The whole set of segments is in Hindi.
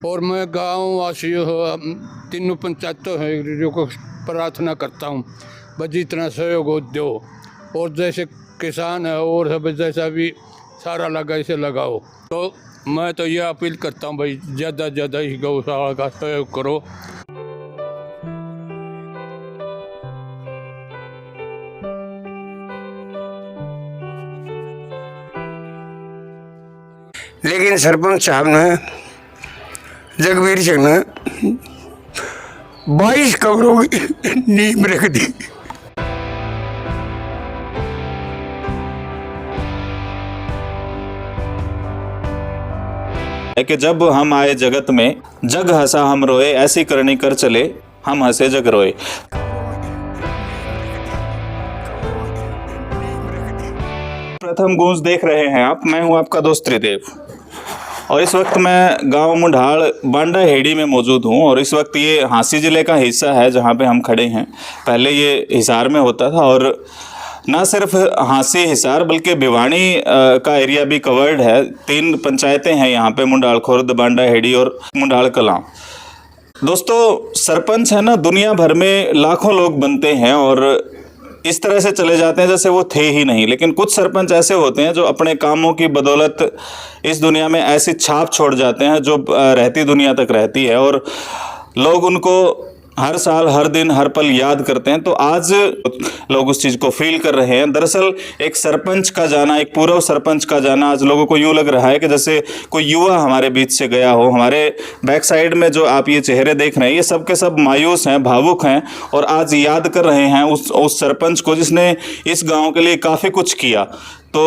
और मैं गाँव वासियों तीनों पंचायतों है को प्रार्थना करता हूँ बस जितना सहयोग दो और जैसे किसान है और सब जैसा भी सारा लगा इसे लगाओ। तो मैं तो ये अपील करता हूँ भाई ज़्यादा से ज़्यादा ही गौशाला का सहयोग करो। लेकिन सरपंच साहब ने जगवीर सिंह ने 22 कब्रों की नींव रख दी। कि जब हम आए जगत में जग हंसा हम रोए, ऐसी करनी कर चले हम हंसे जग रोए। प्रथम गूंज देख रहे हैं आप, मैं हूं आपका दोस्त त्रिदेव और इस वक्त मैं गांव मुंडाल बांडा हेड़ी में मौजूद हूं और इस वक्त ये हांसी ज़िले का हिस्सा है जहां पे हम खड़े हैं। पहले ये हिसार में होता था और ना सिर्फ हांसी हिसार बल्कि भिवानी का एरिया भी कवर्ड है। 3 पंचायतें हैं यहाँ पे, मुंडाल खुर्द, बांडा हेड़ी और मुंडाल कलां। दोस्तों सरपंच है ना, दुनिया भर में लाखों लोग बनते हैं और इस तरह से चले जाते हैं जैसे वो थे ही नहीं। लेकिन कुछ सरपंच ऐसे होते हैं जो अपने कामों की बदौलत इस दुनिया में ऐसी छाप छोड़ जाते हैं जो रहती दुनिया तक रहती है और लोग उनको हर साल, हर दिन, हर पल याद करते हैं। तो आज लोग उस चीज़ को फील कर रहे हैं। दरअसल एक सरपंच का जाना, एक पूर्व सरपंच का जाना आज लोगों को यूँ लग रहा है कि जैसे कोई युवा हमारे बीच से गया हो। हमारे बैक साइड में जो आप ये चेहरे देख रहे हैं ये सब के सब मायूस हैं, भावुक हैं और आज याद कर रहे हैं उस सरपंच को जिसने इस गाँव के लिए काफ़ी कुछ किया। तो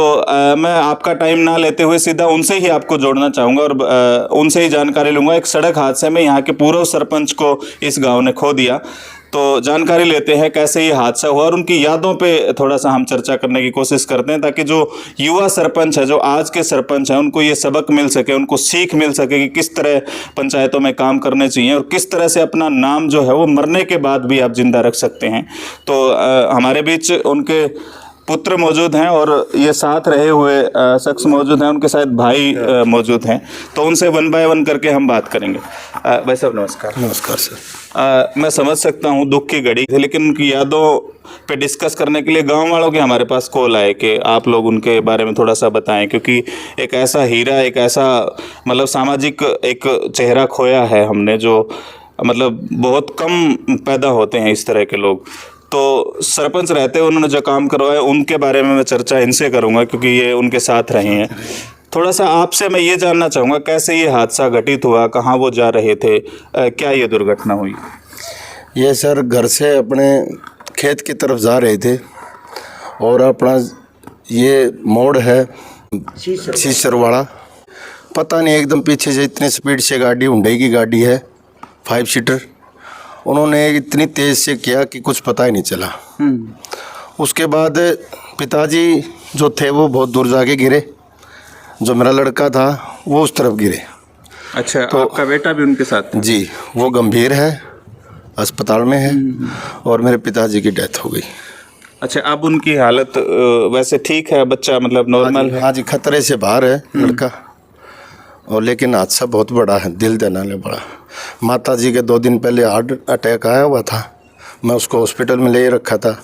मैं आपका टाइम ना लेते हुए सीधा उनसे ही आपको जोड़ना चाहूँगा और उनसे ही जानकारी लूँगा। एक सड़क हादसे में यहाँ के पूर्व सरपंच को इस गांव ने खो दिया, तो जानकारी लेते हैं कैसे ये हादसा हुआ और उनकी यादों पे थोड़ा सा हम चर्चा करने की कोशिश करते हैं ताकि जो युवा सरपंच है, जो आज के सरपंच हैं, उनको ये सबक मिल सके, उनको सीख मिल सके कि किस तरह पंचायतों में काम करने चाहिए और किस तरह से अपना नाम जो है वो मरने के बाद भी आप जिंदा रख सकते हैं। तो हमारे बीच उनके पुत्र मौजूद हैं और ये साथ रहे हुए शख्स मौजूद हैं, उनके साथ भाई मौजूद हैं। तो उनसे 1 बाय 1 करके हम बात करेंगे। भाई साहब नमस्कार। नमस्कार सर। मैं समझ सकता हूँ दुख की घड़ी थी, लेकिन उनकी यादों पे डिस्कस करने के लिए गांव वालों के हमारे पास कॉल आए कि आप लोग उनके बारे में थोड़ा सा बताएं, क्योंकि एक ऐसा हीरा, एक ऐसा मतलब सामाजिक एक चेहरा खोया है हमने, जो मतलब बहुत कम पैदा होते हैं इस तरह के लोग। तो सरपंच रहते उन्होंने जो काम करवाया उनके बारे में मैं चर्चा इनसे करूंगा क्योंकि ये उनके साथ रहे हैं। थोड़ा सा आपसे मैं ये जानना चाहूँगा कैसे ये हादसा घटित हुआ, कहाँ वो जा रहे थे, क्या ये दुर्घटना हुई? ये सर घर से अपने खेत की तरफ जा रहे थे और अपना ये मोड़ है शीशर वाला, पता नहीं एकदम पीछे से इतनी स्पीड से गाड़ी, हुंडई की गाड़ी है 5 सीटर, उन्होंने इतनी तेज़ से किया कि कुछ पता ही नहीं चला। उसके बाद पिताजी जो थे वो बहुत दूर जाके गिरे, जो मेरा लड़का था वो उस तरफ गिरे। अच्छा, तो आपका बेटा भी उनके साथ? जी, वो गंभीर है, अस्पताल में है और मेरे पिताजी की डेथ हो गई। अच्छा, अब उनकी हालत वैसे ठीक है, बच्चा मतलब नॉर्मल है? हाँ जी, खतरे से बाहर है लड़का, और लेकिन हादसा बहुत बड़ा है, दिल दहलाने बड़ा। माता जी के 2 दिन पहले हार्ट अटैक आया हुआ था, मैं उसको हॉस्पिटल में ले रखा था।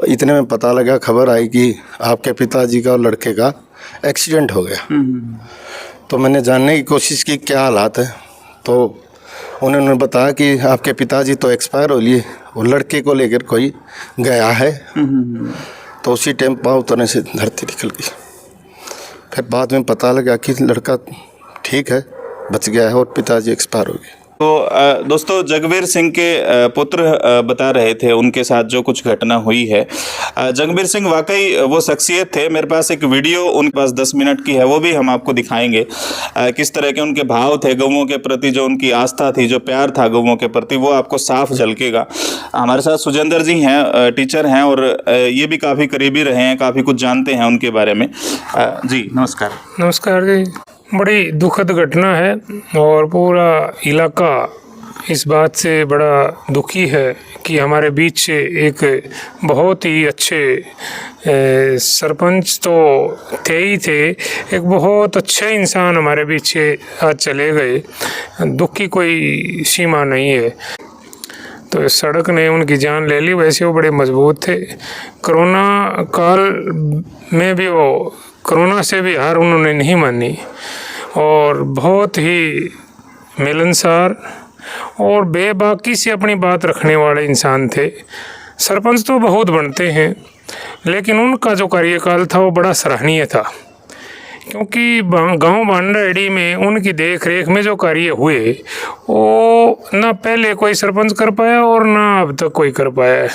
इतने में पता लगा, खबर आई कि आपके पिताजी का और लड़के का एक्सीडेंट हो गया। तो मैंने जानने की कोशिश की क्या हालात है, तो उन्होंने बताया कि आपके पिताजी तो एक्सपायर हो लिए और लड़के को लेकर कोई गया है। तो उसी टाइम पाँव उतरने से धरती निकल गई। फिर बाद में पता लगा कि लड़का ठीक है, बच गया है और पिताजी एक्सपायर हो गए। तो दोस्तों जगवीर सिंह के पुत्र बता रहे थे उनके साथ जो कुछ घटना हुई है। जगवीर सिंह वाकई वो शख्सियत थे। मेरे पास एक वीडियो उनके पास 10 मिनट की है, वो भी हम आपको दिखाएंगे। किस तरह के उनके भाव थे गौओं के प्रति, जो उनकी आस्था थी, जो प्यार था गौओं के प्रति, वो आपको साफ झलकेगा। हमारे साथ सुजेंद्र जी हैं, टीचर हैं और ये भी काफ़ी करीबी रहे हैं, काफ़ी कुछ जानते हैं उनके बारे में। जी नमस्कार। नमस्कार जी। बड़ी दुखद घटना है और पूरा इलाका इस बात से बड़ा दुखी है कि हमारे बीच से एक बहुत ही अच्छे सरपंच तो थे ही थे, एक बहुत अच्छे इंसान हमारे बीच से आज चले गए। दुख की कोई सीमा नहीं है। तो इस सड़क ने उनकी जान ले ली। वैसे वो बड़े मजबूत थे। कोरोना काल में भी वो कोरोना से भी हार उन्होंने नहीं मानी और बहुत ही मिलनसार और बेबाकी से अपनी बात रखने वाले इंसान थे। सरपंच तो बहुत बनते हैं, लेकिन उनका जो कार्यकाल था वो बड़ा सराहनीय था, क्योंकि गांव बांडाहेड़ी में उनकी देख रेख में जो कार्य हुए वो ना पहले कोई सरपंच कर पाया और ना अब तक कोई कर पाया है।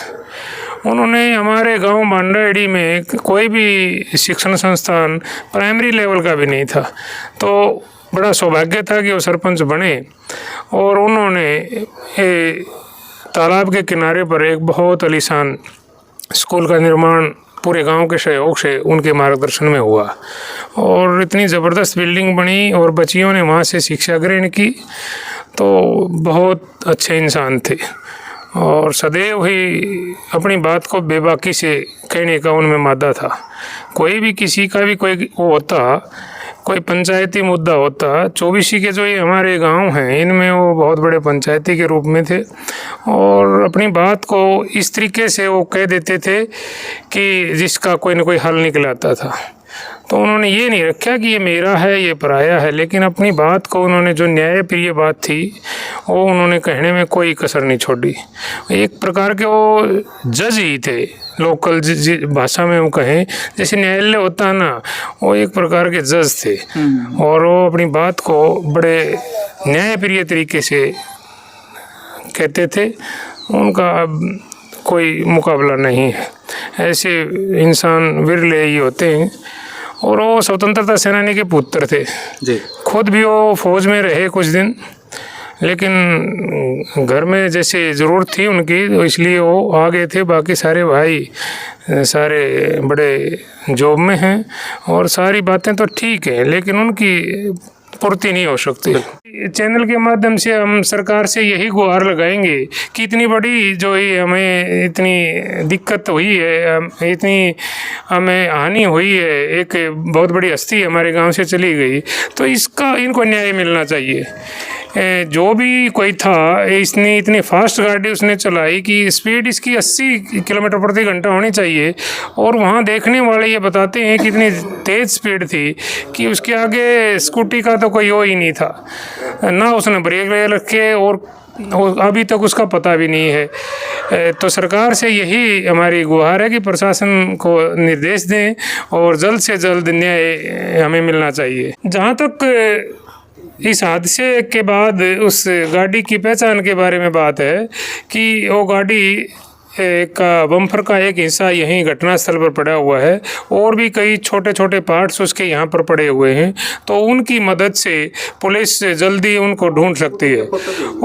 उन्होंने हमारे गांव बांडाहेड़ी में कोई भी शिक्षण संस्थान प्राइमरी लेवल का भी नहीं था, तो बड़ा सौभाग्य था कि वो सरपंच बने। और उन्होंने तालाब के किनारे पर एक बहुत आलीशान स्कूल का निर्माण पूरे गांव के सहयोग से उनके मार्गदर्शन में हुआ और इतनी ज़बरदस्त बिल्डिंग बनी और बच्चियों ने वहाँ से शिक्षा ग्रहण की। तो बहुत अच्छे इंसान थे और सदैव ही अपनी बात को बेबाकी से कहने का उनमें मादा था। कोई भी किसी का भी कोई वो होता, कोई पंचायती मुद्दा होता, चौबीसी के जो ये हमारे गांव हैं इनमें वो बहुत बड़े पंचायती के रूप में थे और अपनी बात को इस तरीके से वो कह देते थे कि जिसका कोई ना कोई हल निकल आता था। तो उन्होंने ये नहीं रखा कि ये मेरा है ये पराया है, लेकिन अपनी बात को उन्होंने जो न्यायप्रिय बात थी वो उन्होंने कहने में कोई कसर नहीं छोड़ी। एक प्रकार के वो जज ही थे, लोकल भाषा में वो कहें जैसे न्यायालय होता है ना, वो एक प्रकार के जज थे और वो अपनी बात को बड़े न्यायप्रिय तरीके से कहते थे। उनका अब कोई मुकाबला नहीं है। ऐसे इंसान विरले ही होते हैं। और वो स्वतंत्रता सेनानी के पुत्र थे जी। खुद भी वो फौज में रहे कुछ दिन, लेकिन घर में जैसे ज़रूरत थी उनकी तो इसलिए वो आ गए थे। बाकी सारे भाई सारे बड़े जॉब में हैं और सारी बातें तो ठीक है, लेकिन उनकी पूर्ति नहीं हो सकती। चैनल के माध्यम से हम सरकार से यही गुहार लगाएंगे कि इतनी बड़ी जो ये हमें इतनी दिक्कत हुई है, इतनी हमें हानि हुई है, एक बहुत बड़ी हस्ती हमारे गांव से चली गई, तो इसका इनको न्याय मिलना चाहिए। जो भी कोई था, इसने इतनी फास्ट गाड़ी उसने चलाई कि स्पीड इसकी 80 किलोमीटर प्रति घंटा होनी चाहिए और वहाँ देखने वाले ये बताते हैं कि इतनी तेज़ स्पीड थी कि उसके आगे स्कूटी का तो कोई वो ही नहीं था, ना उसने ब्रेक ले रखे और अभी तक उसका पता भी नहीं है। तो सरकार से यही हमारी गुहार है कि प्रशासन को निर्देश दें और जल्द से जल्द न्याय हमें मिलना चाहिए। जहाँ तक इस हादसे के बाद उस गाड़ी की पहचान के बारे में बात है कि वो गाड़ी का बम्पर का एक हिस्सा यहीं घटनास्थल पर पड़ा हुआ है और भी कई छोटे छोटे पार्ट्स उसके यहाँ पर पड़े हुए हैं, तो उनकी मदद से पुलिस जल्दी उनको ढूंढ सकती है।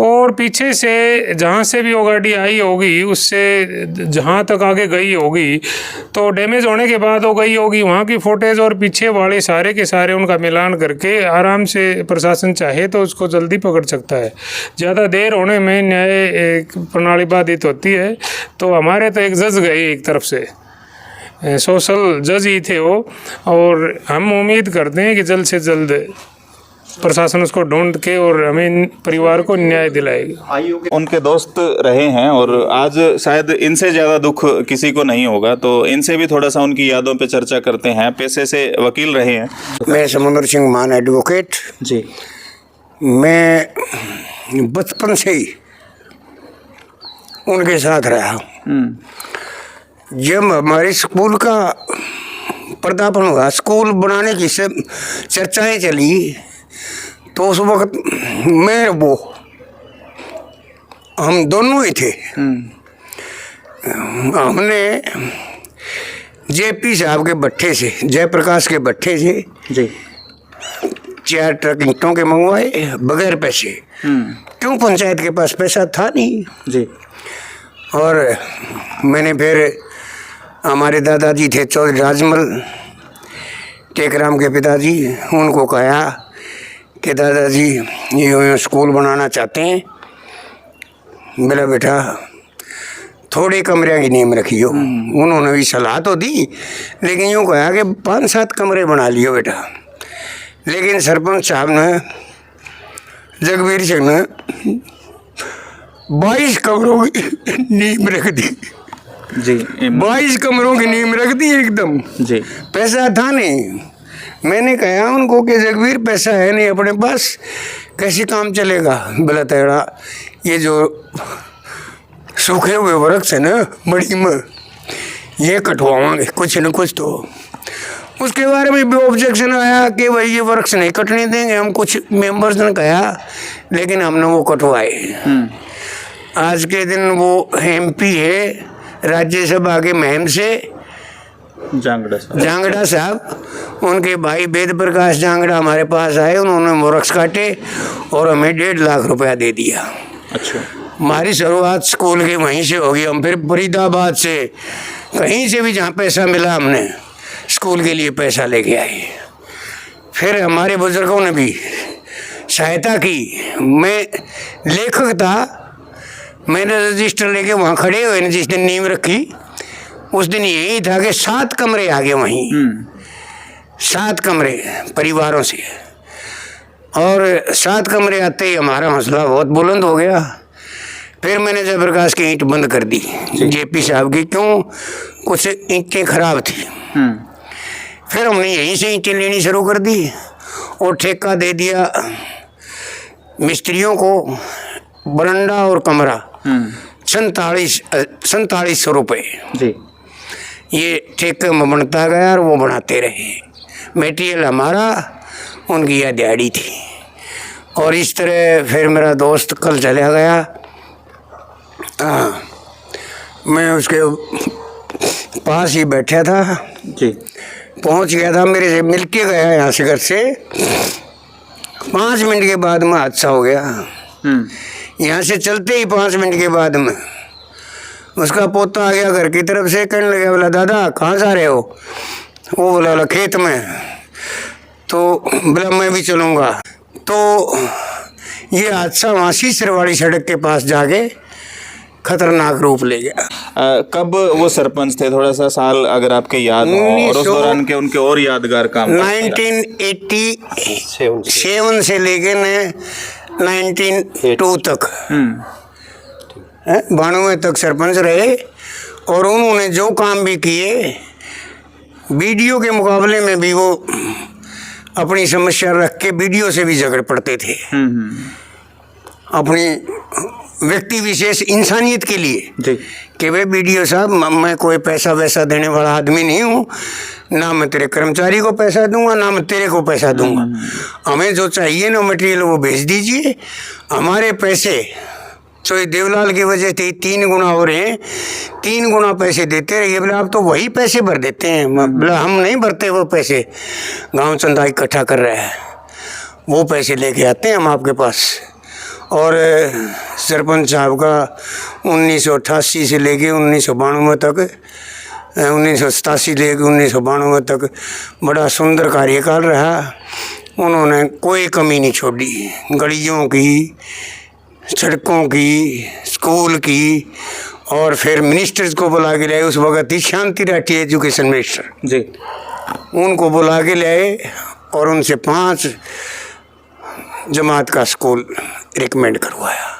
और पीछे से जहाँ से भी वो गाड़ी आई होगी उससे जहाँ तक आगे गई होगी तो डैमेज होने के बाद वो गई होगी, वहाँ की फुटेज और पीछे वाले सारे के सारे उनका मिलान करके आराम से प्रशासन चाहे तो उसको जल्दी पकड़ सकता है। ज़्यादा देर होने में न्याय प्रणाली बाधित होती है। तो हमारे तो एक जज गए एक तरफ से, सोशल जज ही थे वो, और हम उम्मीद करते हैं कि जल्द से जल्द प्रशासन उसको ढूंढ के और हमें परिवार को न्याय दिलाएगा। उनके दोस्त रहे हैं और आज शायद इनसे ज़्यादा दुख किसी को नहीं होगा, तो इनसे भी थोड़ा सा उनकी यादों पे चर्चा करते हैं। पेशे से वकील रहे हैं। मैं समुंदर सिंह मान एडवोकेट जी। मैं बचपन से ही उनके साथ रहा हूँ। जब हमारे स्कूल का पर्दापण हुआ, स्कूल बनाने की सब चर्चाएं चली, तो उस वक्त मैं वो हम दोनों ही थे। हमने जेपी साहब के भट्ठे से, जयप्रकाश के भट्ठे से जी 4 ट्रक ईंटों के मंगवाए बगैर पैसे। क्यों? पंचायत के पास पैसा था नहीं जी। और मैंने फिर हमारे दादाजी थे चौधरी राजमल टेकराम के पिताजी, उनको कहा कि दादाजी ये स्कूल बनाना चाहते हैं बोला बेटा थोड़े कमरे की नींव रखियो। उन्होंने भी सलाह तो दी, लेकिन यूँ कहा कि 5-7 कमरे बना लियो बेटा। लेकिन सरपंच साहब ने, जगवीर सिंह ने 22 कमरों की नींव रख दी जी। 22 कमरों की नींव रख दी एकदम। जी। पैसा था नहीं। मैंने कहा उनको कि जगवीर पैसा है नहीं अपने पास, कैसे काम चलेगा। बोला तेरा ये जो सूखे हुए वृक्ष है ना बड़ी में, ये कटवाएंगे कुछ न कुछ। तो उसके बारे में भी ऑब्जेक्शन आया कि भाई ये वृक्ष नहीं कटने देंगे हम, कुछ मेंबर्स ने कहा, लेकिन हमने वो कटवाए। आज के दिन वो MP है राज्यसभा के महम से, जांगड़ा साहब, उनके भाई वेद प्रकाश जांगड़ा हमारे पास आए। उन्होंने वृक्ष काटे और हमें 1.5 लाख रुपया दे दिया। अच्छा। हमारी शुरुआत स्कूल के वहीं से होगी। हम फिर फरीदाबाद से कहीं से भी जहाँ पैसा मिला हमने स्कूल के लिए पैसा लेके आए। फिर हमारे बुजुर्गों ने भी सहायता की। मैं लेखक था, मैंने रजिस्टर लेके वहाँ खड़े हुए जिस दिन नींव रखी, उस दिन यही था कि 7 कमरे आ गए वहीं। 7 कमरे परिवारों से, और 7 कमरे आते ही हमारा हौसला बहुत बुलंद हो गया। फिर मैंने जयप्रकाश की ईंट बंद कर दी JP साहब की, क्यों, कुछ ईंटें खराब थी। फिर हमने यहीं से ईंटें लेनी शुरू कर दी और ठेका दे दिया मिस्त्रियों को। बरंडा और कमरा 4700 रुपये जी। ये ठेके में बनता गया और वो बनाते रहे। मटेरियल हमारा, उनकी यह दिहाड़ी थी। और इस तरह फिर मेरा दोस्त कल चला गया। मैं उसके पास ही बैठा था जी। पहुंच गया था, मेरे से मिल के गया यहाँ से, घर से 5 मिनट के बाद में हादसा हो गया। यहाँ से चलते ही 5 मिनट के बाद में उसका पोता आ गया घर की तरफ से, कहने लगा, बोला दादा कहाँ जा रहे हो। वो बोला खेत में। तो बोला मैं भी चलूँगा। तो ये हादसा वहाँ सीसरवाड़ी सड़क के पास जाके खतरनाक रूप ले गया। कब वो सरपंच थे, थोड़ा सा साल अगर आपके याद हो, और उस दौरान के उनके और यादगार काम? 1987 से लेके 1992 तक, 92 तक सरपंच रहे। और उन्होंने जो काम भी किए, वीडियो के मुकाबले में भी वो अपनी समस्या रख के वीडियो से भी झगड़ पड़ते थे। अपनी व्यक्ति विशेष इंसानियत के लिए जी। कि भाई वीडियो साहब मैं कोई पैसा वैसा देने वाला आदमी नहीं हूँ, ना मैं तेरे कर्मचारी को पैसा दूंगा, ना मैं तेरे को पैसा दूंगा। हमें जो चाहिए ना मटेरियल वो भेज दीजिए। हमारे पैसे तो ये देवलाल की वजह से 3 गुना हो रहे हैं, 3 गुना पैसे देते रहिए। बोले आप तो वही पैसे भर देते हैं। बोला हम नहीं भरते वो पैसे, गांव चंदा इकट्ठा कर रहा है, वो पैसे लेके आते हैं हम आपके पास। और सरपंच साहब का 1988 से लेके 1992 तक, 1987 लेके 1992 तक बड़ा सुंदर कार्यकाल रहा। उन्होंने कोई कमी नहीं छोड़ी, गलियों की, सड़कों की, स्कूल की। और फिर मिनिस्टर्स को बुला के लाए, उस वक्त ही शांति राठी एजुकेशन मिनिस्टर जी, उनको बुला के लाए और उनसे 5 जमात का स्कूल रिकमेंड करवाया।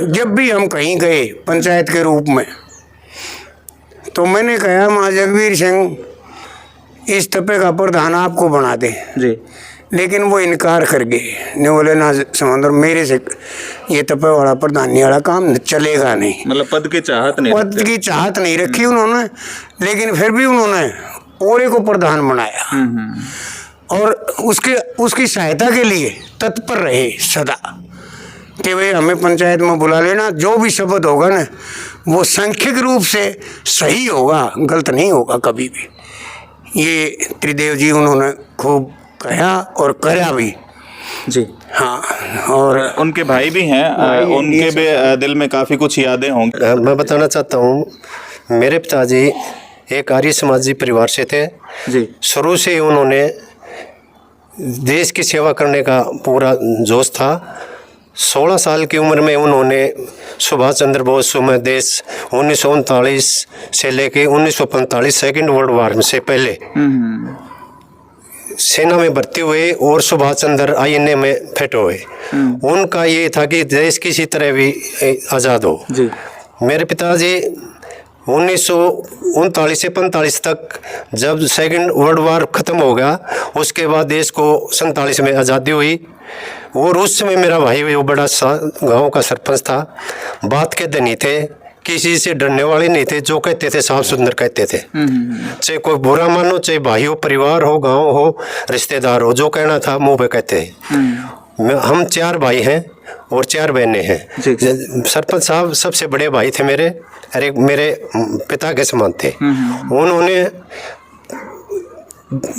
जब भी हम कहीं गए पंचायत के रूप में, तो मैंने कहा माँ जगवीर सिंह इस तपे का प्रधान आपको बना दें जी। लेकिन वो इनकार कर गए। ने बोले ना समंदर, मेरे से ये तपे वाला प्रधानी वाला काम चलेगा नहीं। मतलब पद की चाहत नहीं, पद की चाहत नहीं रखी उन्होंने, लेकिन फिर भी उन्होंने औरे को प्रधान बनाया। और उसकी सहायता के लिए तत्पर रहे सदा कि भाई हमें पंचायत में बुला लेना, जो भी शब्द होगा ना वो सांख्यिक रूप से सही होगा, गलत नहीं होगा कभी भी। ये त्रिदेव जी उन्होंने खूब कहा और करा भी जी। हाँ। और उनके भाई भी हैं, उनके भी दिल में काफ़ी कुछ यादें होंगी। मैं बताना चाहता हूँ, मेरे पिताजी एक आर्य समाजी परिवार से थे जी। शुरू से ही उन्होंने देश की सेवा करने का पूरा जोश था। 16 साल की उम्र में उन्होंने सुभाष चंद्र बोस में देश 1939 से लेके 1945 सेकेंड वर्ल्ड वार से पहले सेना में भर्ती हुए और सुभाष चंद्र INA में फिट हुए। उनका ये था कि देश किसी तरह भी आज़ाद हो। मेरे पिताजी 1939 से 45 तक जब सेकेंड वर्ल्ड वार ख़त्म हो गया, उसके बाद देश को 47 में आज़ादी हुई। और उस समय मेरा भाई वो बड़ा गांव का सरपंच था, बात के धनी थे, किसी से डरने वाले नहीं थे, जो कहते थे साफ सुंदर कहते थे। चाहे कोई बुरा मानो, चाहे भाई हो, परिवार हो, गांव हो, रिश्तेदार हो, जो कहना था मुंह पे कहते हैं। हम 4 भाई हैं और 4 बहनें हैं। सरपंच साहब सबसे बड़े भाई थे मेरे, अरे मेरे पिता के समान थे। उन्होंने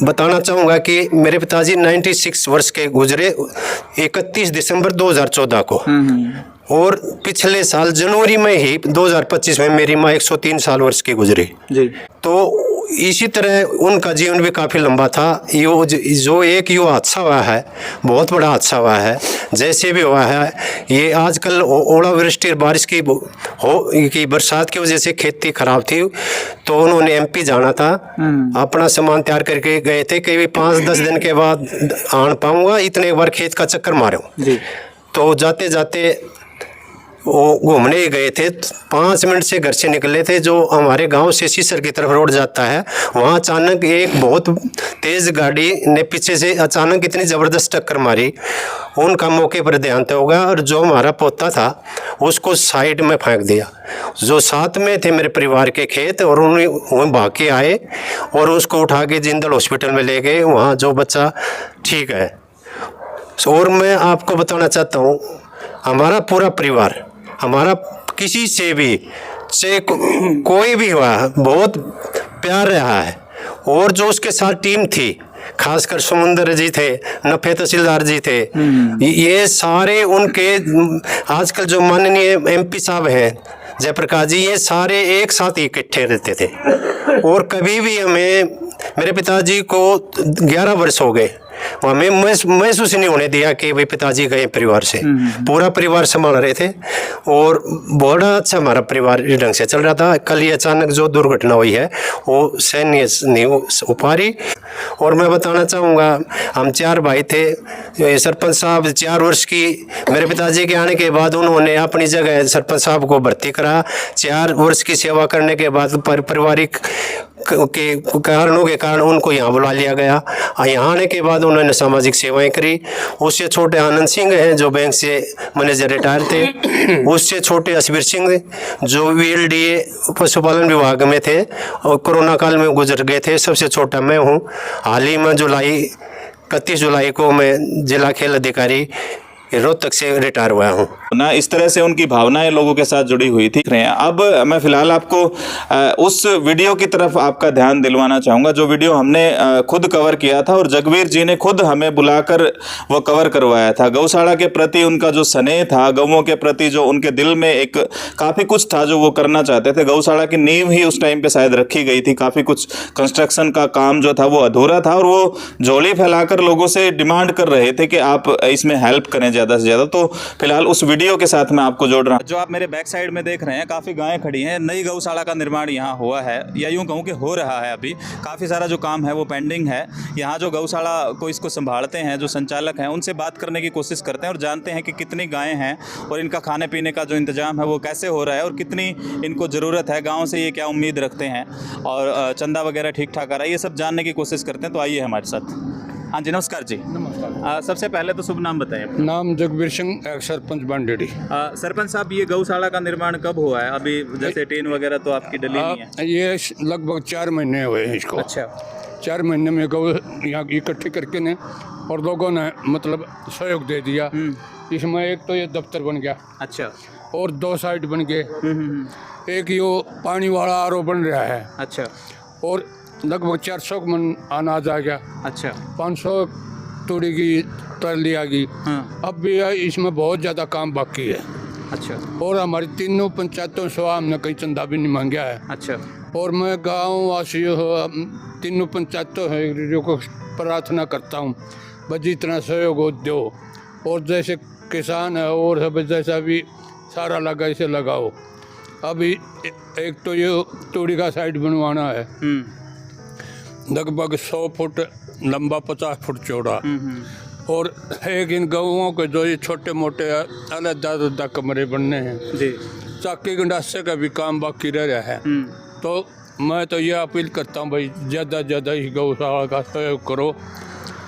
बताना चाहूँगा कि मेरे पिताजी 96 वर्ष के गुजरे 31 दिसंबर 2014 को, और पिछले साल जनवरी में ही 2025 में मेरी माँ 103 साल वर्ष की गुजरी। तो इसी तरह उनका जीवन भी काफ़ी लंबा था। जो एक यो हादसा हुआ है, बहुत बड़ा हादसा हुआ है, जैसे भी हुआ है, ये आजकल ओलावृष्टि और बारिश की बरसात की वजह से खेती खराब थी, तो उन्होंने MP जाना था, अपना सामान तैयार करके गए थे कि 5-10 दिन के बाद आन पाऊंगा, इतने बार खेत का चक्कर मारो। तो जाते जाते वो घूमने ही गए थे, 5 मिनट से घर से निकले थे, जो हमारे गांव से सीसर की तरफ रोड जाता है, वहाँ अचानक एक बहुत तेज़ गाड़ी ने पीछे से अचानक इतनी ज़बरदस्त टक्कर मारी, उनका मौके पर देहांत हो गया। और जो हमारा पोता था उसको साइड में फेंक दिया। जो साथ में थे मेरे परिवार के खेत, और उन्हें भाग के आए और उसको उठा के जिंदल हॉस्पिटल में ले गए, वहाँ जो बच्चा ठीक है। और मैं आपको बताना चाहता हूँ, हमारा पूरा परिवार, हमारा किसी से भी चाहे कोई भी हुआ, बहुत प्यार रहा है। और जो उसके साथ टीम थी, खासकर समुंदर जी थे, नफे तहसीलदार जी थे, ये सारे उनके आजकल जो माननीय MP साहब हैं जयप्रकाश जी, ये सारे एक साथ इकट्ठे रहते थे। और कभी भी हमें, मेरे पिताजी को 11 वर्ष हो गए, हमें महसूस नहीं होने दिया कि भाई पिताजी गए परिवार से। पूरा परिवार संभाल रहे थे और बड़ा अच्छा हमारा परिवार इस ढंग से चल रहा था। कल ये अचानक जो दुर्घटना हुई है वो सहनीय नहीं हो पा रही। और मैं बताना चाहूँगा, हम 4 भाई थे। सरपंच साहब 4 वर्ष की मेरे पिताजी के आने के बाद उन्होंने अपनी जगह सरपंच साहब को भर्ती करा। 4 वर्ष की सेवा करने के बाद पारिवारिक के कारणों के कारण उनको यहाँ बुला लिया गया। यहाँ आने के बाद उन्होंने सामाजिक सेवाएं करी। उससे छोटे आनंद सिंह हैं जो बैंक से मैनेजर रिटायर थे। उससे छोटे असबीर सिंह जो VLDA पशुपालन विभाग में थे और कोरोना काल में गुजर गए थे। सबसे छोटा मैं हूँ। हाल ही में 31 जुलाई को मैं जिला खेल अधिकारी रोहतक से रिटायर हुआ हूँ ना। इस तरह से उनकी भावनाएं लोगों के साथ जुड़ी हुई थी। अब मैं फिलहाल आपको उस वीडियो की तरफ आपका ध्यान दिलवाना चाहूँगा जो वीडियो हमने खुद कवर किया था और जगवीर जी ने खुद हमें बुलाकर वो कवर करवाया था। गौशाला के प्रति उनका जो स्नेह था, गौओं के प्रति जो उनके दिल में एक काफ़ी कुछ था जो वो करना चाहते थे। गौशाला की नींव ही उस टाइम पर शायद रखी गई थी, काफ़ी कुछ कंस्ट्रक्शन का काम जो था वो अधूरा था और वो झोली फैलाकर लोगों से डिमांड कर रहे थे कि आप इसमें हेल्प करें ज़्यादा से ज़्यादा। तो फिलहाल उस वीडियो के साथ मैं आपको जोड़ रहा हूँ। जो आप मेरे बैक साइड में देख रहे हैं, काफ़ी गायें खड़ी हैं। नई गौशाला का निर्माण यहाँ हुआ है, या यूँ कहूँ कि हो रहा है। अभी काफ़ी सारा जो काम है वो पेंडिंग है। यहाँ जो गौशाला को इसको संभालते हैं, जो संचालक हैं, उनसे बात करने की कोशिश करते हैं और जानते हैं कि कितनी गायें हैं और इनका खाने पीने का जो इंतजाम है वो कैसे हो रहा है और कितनी इनको ज़रूरत है। गाँव से ये क्या उम्मीद रखते हैं और चंदा वगैरह ठीक ठाक आ रहा है, ये सब जानने की कोशिश करते हैं। तो आइए हमारे साथ। हाँ जी, नमस्कार जी। नमस्कार। सबसे पहले तो शुभ नाम बताएं। नाम जगवीर सिंह, एक सरपंच बांडेडी। सरपंच साहब, ये गौशाला का निर्माण कब हुआ है? अभी जैसे टीन वगैरह तो आपकी डली नहीं है। ये लगभग 4 महीने हुए हैं इसको। अच्छा। 4 महीने में गौ यहाँ इकट्ठी करके ने और लोगों ने मतलब सहयोग दे दिया। इसमें एक तो ये दफ्तर बन गया। अच्छा। और 2 साइड बन गए। एक यो पानी वाला RO बन रहा है। अच्छा। और लगभग 400 मन अनाज आ गया। अच्छा। 500 तूड़ी की ट्राली आ गई। अब भी इसमें बहुत ज़्यादा काम बाकी है। अच्छा। और हमारी तीनों पंचायतों से हमने कहीं चंदा भी नहीं मांगा है। अच्छा। और मैं गाँव वासियों तीनों पंचायतों है जो को प्रार्थना करता हूँ, बस जितना सहयोग हो दो। और जैसे किसान है और सब जैसा भी सारा लगा इसे लगाओ। अभी एक तो ये तूड़ी का साइड बनवाना है, लगभग 100 फुट लंबा, 50 फुट चौड़ा, और एक इन गऊओं के जो ये छोटे मोटे अलग कमरे बनने हैं जी। चाकी गंडासे का भी काम बाकी रह रहा है। तो मैं तो ये अपील करता हूँ भाई, ज़्यादा से ज़्यादा इस गौशाला का सहयोग करो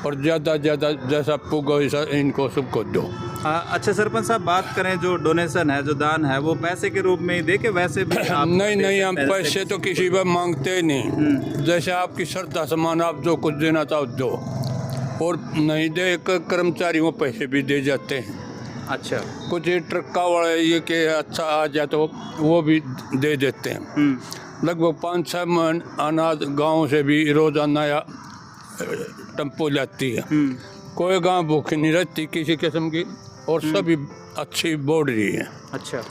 और ज़्यादा से ज़्यादा जैसा पुगो इनको सबको दो। अच्छा सरपंच साहब, बात करें जो डोनेशन है, जो दान है, वो पैसे के रूप में ही दे के वैसे भी आप नहीं, हम पैसे तो किसी पर मांगते ही नहीं। जैसे आपकी श्रद्धा समान आप जो कुछ देना चाहो दो, और नहीं दे कर्मचारी वो पैसे भी दे जाते हैं। अच्छा, कुछ ये ट्रक्का वाले ये कि अच्छा आ जाए तो वो भी दे देते हैं। लगभग 5-6 मन अनाज गाँव से भी रोजाना या टेम्पो जाती है। कोई गांव भूखी नहीं रहती किसी किस्म की, और सभी अच्छी बोल रही है। अच्छा,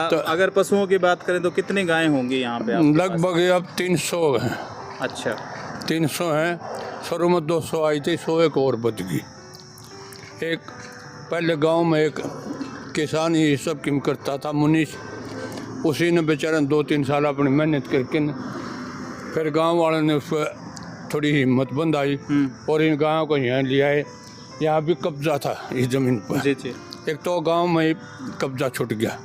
तो अगर पशुओं की बात करें तो कितनी गायें होंगी यहाँ पे? लगभग अब 300 हैं। अच्छा, 300 हैं। शुरू में 200 आई थी, 100 एक और बच गई। एक पहले गांव में एक किसान ही सब किम करता था, मुनीश, उसी ने बेचारा 2-3 साल अपनी मेहनत करके फिर गांव वालों ने उस पर थोड़ी हिम्मत बंधाई और इन गाँव को यहाँ ले आए। यहाँ भी कब्जा था इस ज़मीन पर जी जी। एक तो गांव में ही कब्जा छूट गया।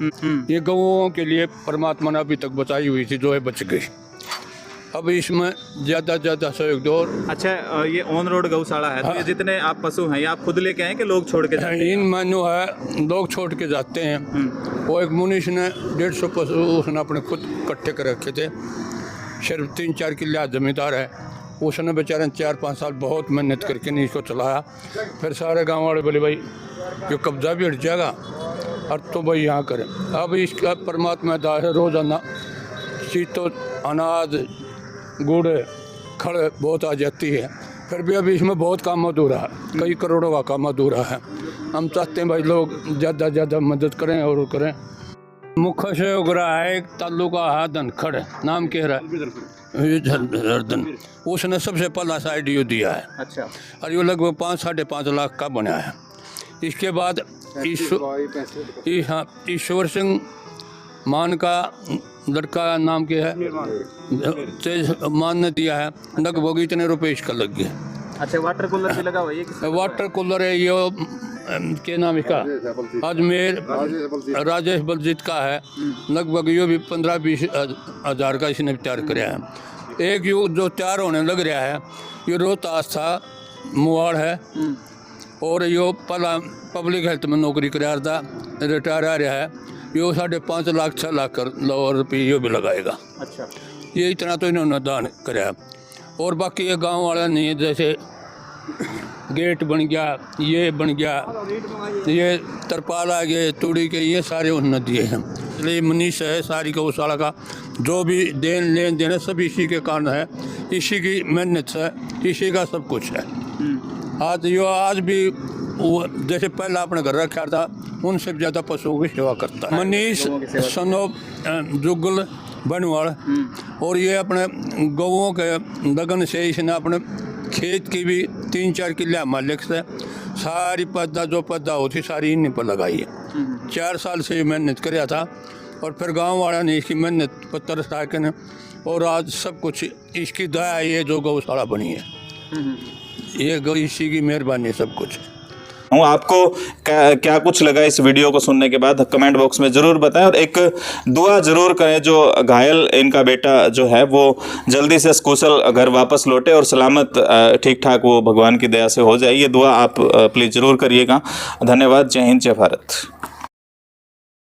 ये गौओं के लिए परमात्मा ने अभी तक बचाई हुई थी, जो है बच गई। अब इसमें ज़्यादा से ज़्यादा सहयोग दो। अच्छा, ये ऑन रोड गौशाला है, तो ये जितने आप पशु हैं, ये आप खुद लेके आए कि लोग छोड़ के जाते हैं? इन मानो है लोग छोड़ के जाते हैं। वो एक मुनीश ने 150 पशु उसने अपने खुद इकट्ठे कर रखे थे। सिर्फ 3-4 किले जमींदार है, उसने बेचारे 4-5 साल बहुत मेहनत करके नहीं इसको चलाया। फिर सारे गांव वाले बोले भाई ये कब्जा भी हट जाएगा, और तो भाई यहाँ करें। अब इसका परमात्मा दास है, रोजाना सीतो अनाज गुड़ खड़ बहुत आ जाती है। फिर भी अभी इसमें बहुत काम अधूरा है, कई करोड़ों का काम अधूरा है। हम चाहते हैं भाई लोग ज़्यादा से ज़्यादा मदद करें और करें। मुख्य सहयोग रहा है एक ताल्लुका है धनखड़, नाम कह रहा है हरदन, उसने सबसे पहला साइड यो दिया है। अच्छा, और ये लगभग 5-5.5 लाख का बना है। इसके बाद ईश्वर सिंह मान का लड़का नाम क्या है, तेज मान ने दिया है, लगभग इतने रुपए इसका लग गए। अच्छा, वाटर कूलर भी लगा हुआ है? वाटर कूलर है ये क्या नाम इसका, अजमेर राजेश बलजीत का है। लगभग ये भी 15-20 हज़ार का इसने तैयार कराया है। एक यो जो तैयार होने लग रहा है, ये रोहतास था, मुआड़ है, और यो पहला पब्लिक हेल्थ में नौकरी करा था, रिटायर आ रहा है। यो 5.5 लाख 6 लाख रुपये यो भी लगाएगा। अच्छा, ये इतना तो इन्होंने दान कराया। और बाकी ये गांव वाला नहीं है, जैसे गेट बन गया, ये बन गया, ये तरपाल आ गए, तूड़ी के, ये सारे उन्होंने दिए हैं। इसलिए मनीष है सारी गौशाला का, जो भी लेन देन है सब इसी के कारण है, इसी की मेहनत है, इसी का सब कुछ है। आज भी वो जैसे पहला अपने घर रखा था, उनसे ज़्यादा पशुओं की सेवा करता है। मनीष सनोब जुगल बनवाड़, और ये अपने गौओं के लगन से इसने अपने खेत की भी 3-4 किले मालिक से सारी पौधा जो पौधा होती सारी इन्हीं पर लगाई है। 4 साल से ये मेहनत कराया था, और फिर गांव वाला ने इसकी मेहनत पर तरस आके, और आज सब कुछ इसकी दया, ये जो गौशाला बनी है, ये इसी की मेहरबानी सब कुछ। आपको क्या कुछ लगा इस वीडियो को सुनने के बाद कमेंट बॉक्स में ज़रूर बताएं, और एक दुआ ज़रूर करें जो घायल इनका बेटा जो है वो जल्दी से कुशल घर वापस लौटे और सलामत ठीक ठाक वो भगवान की दया से हो जाए। ये दुआ आप प्लीज़ ज़रूर करिएगा। धन्यवाद। जय हिंद, जय भारत।